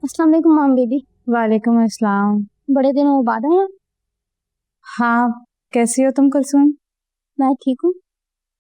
अस्सलाम वालेकुम माम बेबी। वालेकुम अस्सलाम। बड़े दिनों बाद आए हैं। हाँ, कैसी हो तुम कुलसूम? मैं ठीक हूँ।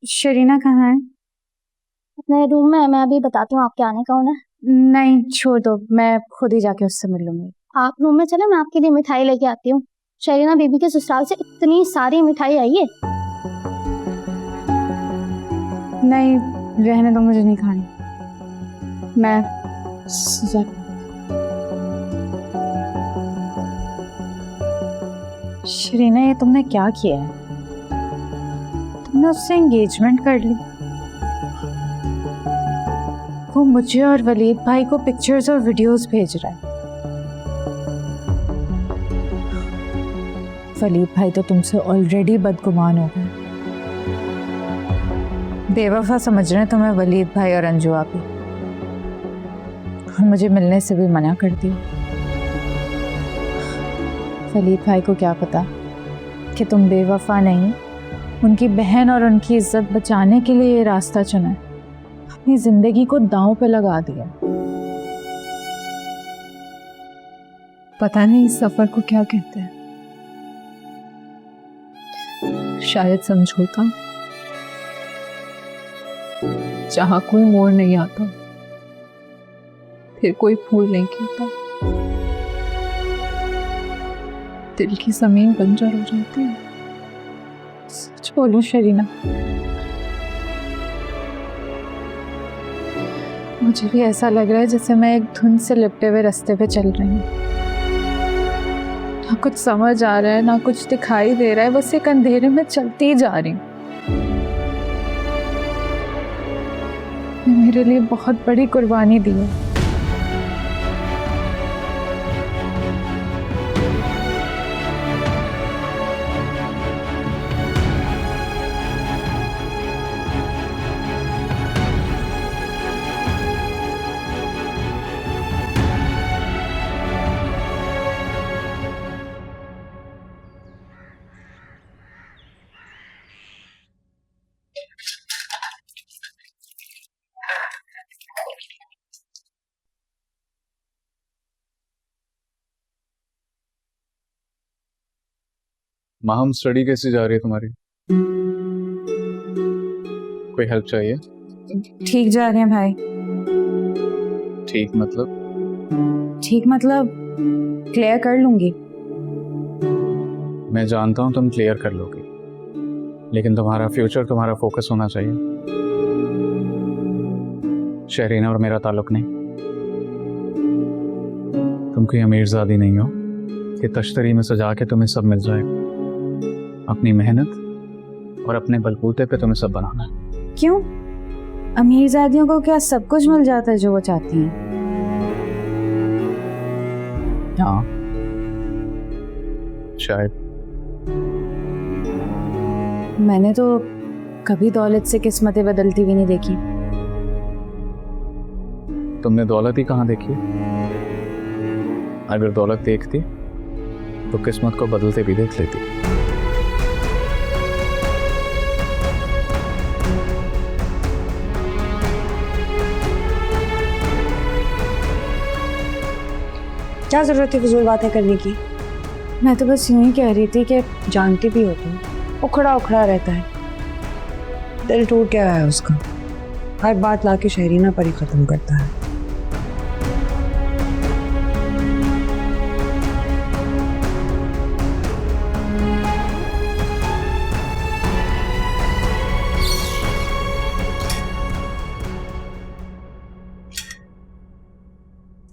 शरीना कहाँ है? अपने रूम में है, मैं अभी बताती हूँ आपके आने का होना। नहीं छोड़ दो, मैं खुद ही जाके उससे मिल लूंगी। आप रूम में चले, मैं आपके लिए मिठाई लेके आती हूँ। शरीना बेबी के ससुराल से इतनी सारी मिठाई आई है। नहीं रहने दो, मुझे नहीं खानी। मैं शरीना, ये तुमने क्या किया है? तुमने उससे एंगेजमेंट कर ली। वो मुझे और वलीद भाई को पिक्चर्स और वीडियोस भेज रहा है। वलीद भाई तो तुमसे ऑलरेडी बदगुमान हो गए। बेवफा समझ रहे हैं तुम्हें वलीद भाई और अंजू आपी, और मुझे मिलने से भी मना कर दिया। वलीद भाई को क्या पता कि तुम बेवफा नहीं, उनकी बहन और उनकी इज्जत बचाने के लिए ये रास्ता चुना है। अपनी जिंदगी को दांव पे लगा दिया। पता नहीं इस सफर को क्या कहते हैं, शायद समझौता, जहां कोई मोड़ नहीं आता, फिर कोई फूल नहीं खिलता, दिल की जमीन बंजर हो जाती है। सच बोलो शरीना, मुझे भी ऐसा लग रहा है जैसे मैं एक धुंध से लिपटे हुए रास्ते पे चल रही हूँ। ना कुछ समझ आ रहा है, ना कुछ दिखाई दे रहा है, बस एक अंधेरे में चलती जा रही हूँ। मेरे लिए बहुत बड़ी कुर्बानी दी है। माहम, स्टडी कैसी जा रही है तुम्हारी? कोई हेल्प चाहिए? ठीक जा रहे हैं भाई। ठीक मतलब? ठीक मतलब क्लियर कर लूंगी। मैं जानता हूँ तुम क्लियर कर लोगी, लेकिन तुम्हारा फ्यूचर, तुम्हारा फोकस होना चाहिए। शहरीना और मेरा ताल्लुक नहीं। तुम कोई अमीरजादी नहीं हो कि तश्तरी में सजा के तुम्हें सब मिल जाएगा। अपनी मेहनत और अपने बलबूते पे तुम्हें सब बनाना है। क्यों? अमीरजादियों को क्या सब कुछ मिल जाता है जो वो चाहती हैं? हाँ, शायद। मैंने तो कभी दौलत से किस्मतें बदलती भी नहीं देखी। तुमने दौलत ही कहाँ देखी? अगर दौलत देखती तो किस्मत को बदलते भी देख लेती। क्या जरूरत थी फजूल बातें करने की? मैं तो बस यूं ही कह रही थी कि जानती भी हो तुम। उखड़ा उखड़ा रहता है, दिल टूट गया है उसका। हर बात लाके शहरीना पर ही खत्म करता है।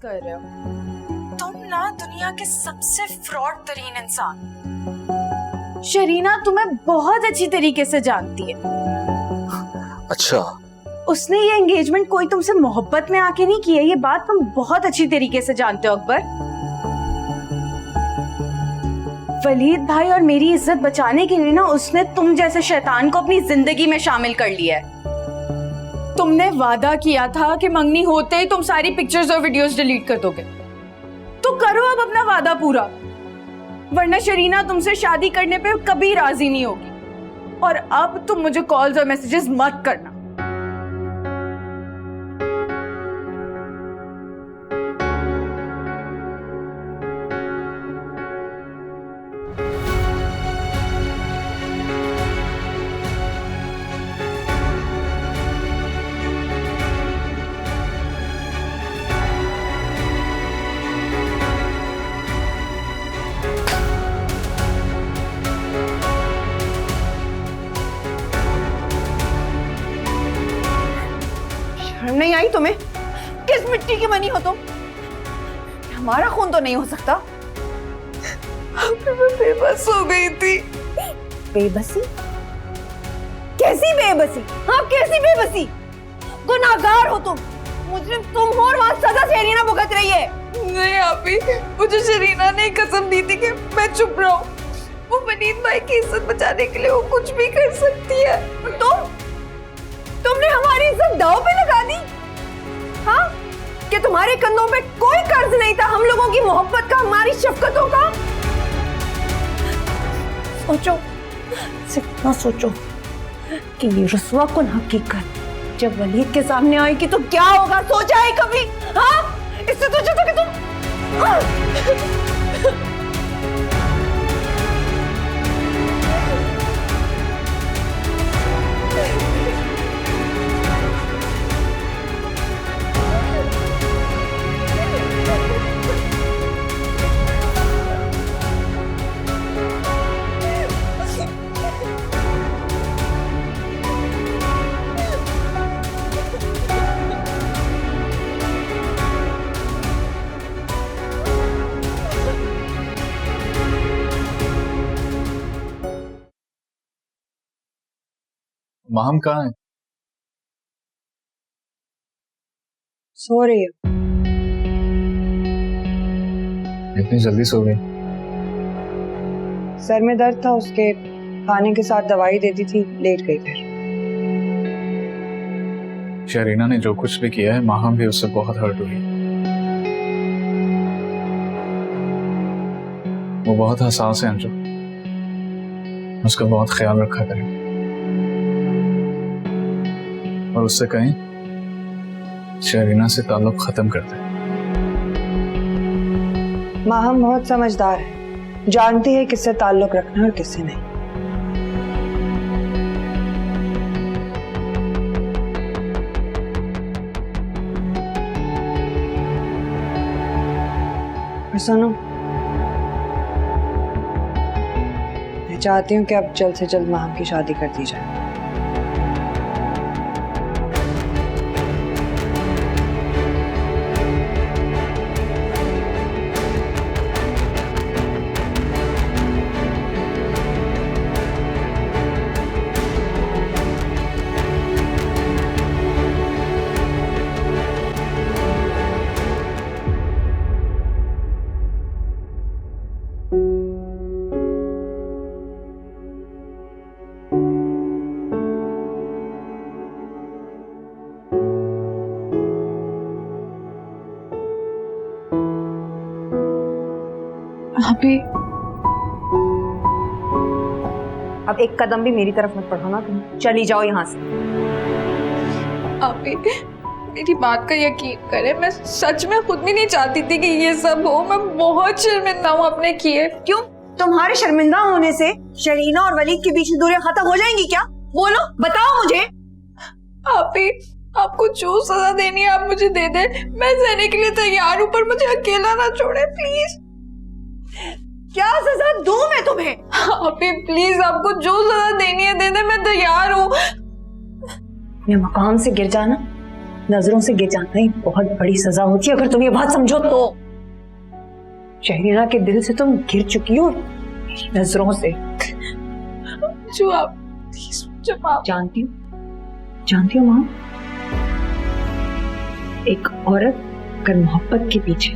कर रहे हो तुम ना दुनिया के सबसे फ्रॉड तरीन इंसान। शरीना तुम्हें बहुत अच्छी तरीके से जानती है। अच्छा, उसने ये एंगेजमेंट कोई तुमसे मोहब्बत में आके नहीं की है, ये बात तुम बहुत अच्छी तरीके से जानते हो अकबर। वलीद भाई और मेरी इज्जत बचाने के लिए ना उसने तुम जैसे शैतान को अपनी जिंदगी में शामिल कर लिया है। तुमने वादा किया था कि मंगनी होते ही तुम सारी पिक्चर्स और वीडियोस डिलीट कर दोगे, तो करो अब अपना वादा पूरा, वरना शरीना तुमसे शादी करने पे कभी राजी नहीं होगी। और अब तुम मुझे कॉल्स और मैसेजेस मत करना। शर्म नहीं आई तुम्हें? किस मिट्टी की बनी हो तुम? हमारा खून तो नहीं हो सकता। मैं बेबस हो गई थी। बेबसी? कैसी बेबसी? हाँ कैसी बेबसी? गुनाहगार हो तुम, मुजरिम तुम हो और वहाँ सजा शरीना भुगत रही है। नहीं आपी, मुझे शरीना ने कसम दी थी कि मैं चुप रहूं। वो वलीद भाई की इज्जत बचाने के लिए वो कुछ भी कर सकती है। तुमने हमारी इज्जत दांव पे लगा दी? हाँ? कि तुम्हारे कंधों पे कोई कर्ज नहीं था हम लोगों की मोहब्बत का, हमारी शफकतों का? सोचो, सिर्फ ना सोचो कि ये रसवा कुन हकीकत जब वलीद के सामने आएगी तो क्या होगा? सोचा है कभी? हाँ? इससे तो अच्छा था कि तुम माहम कहाँ है? सो रही है। इतनी जल्दी सो गई? सर में दर्द था, उसके खाने के साथ दवाई देती थी, लेट गई फिर। शरीना ने जो कुछ भी किया है, माहम भी उससे बहुत हर्ट हुई। वो बहुत हसास है अंजू, उसका बहुत ख्याल रखा करें और उससे कहें शरीना से ताल्लुक खत्म कर दे। माहम बहुत समझदार है, जानती है किससे ताल्लुक रखना और किससे नहीं। और सुनो, मैं चाहती हूँ कि अब जल्द से जल्द माहम की शादी कर दी जाए। अभी अब एक कदम भी मेरी तरफ मत बढ़ाना, तुम चली जाओ यहाँ से। अभी मेरी बात का यकीन करें, मैं सच में खुद भी नहीं चाहती थी कि ये सब हो। मैं बहुत शर्मिंदा हूँ अपने किए। क्यों? तुम्हारे शर्मिंदा होने से शरीना और वलीद के बीच की दूरियां खत्म हो जाएंगी क्या? बोलो, बताओ मुझे। अभी आपको जो सजा देनी है आप मुझे दे दे, मैं सहने के लिए तैयार हूँ, पर मुझे अकेला ना छोड़े प्लीज। क्या सजा दूं मैं तुम्हें? अभी प्लीज, आपको जो सजा देनी है दे दे, मैं तैयार हूँ। अपने मकाम से गिर जाना, नजरों से गिर जाना ही बहुत बड़ी सजा होती है, अगर तुम ये बात समझो तो। शहरीना के दिल से तुम गिर चुकी हो, नजरों से। जो आप जब आप जानती हो माँ, एक औरत अगर मोहब्बत के पीछे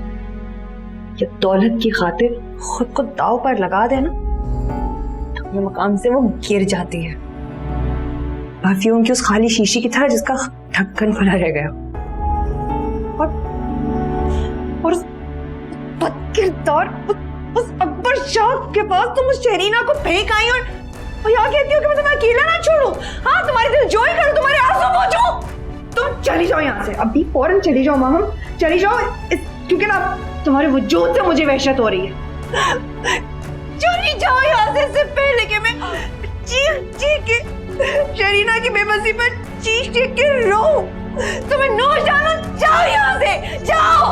या दौलत की खातिर खुद को दांव पर लगा देना, अपने मकाम से वो गिर जाती है, परफ्यूम की उस खाली शीशी की तरह जिसका ढक्कन खुला रह गया। और उस बदकिरदार उस अकबर शाह के पास तुम उस शहरीना को फेंक आई और यहाँ कहती हो कि मैं तुम्हें अकेला ना छोड़ूं। हाँ, तुम्हारी दिल जोई करूं, तुम्हारे आंसू पोंछूं। तुम चली जाओ यहाँ से, अभी फौरन चली जाओ माहम, चली जाओ, क्योंकि ना तुम्हारे वजूद से मुझे वहशत हो रही है। चली जाओ यहाँ से, इससे पहले कि मैं चीख के शरीना की बेबसी पर चीख के रो। तुम्हें नोश डालो, जाओ यहाँ से, जाओ।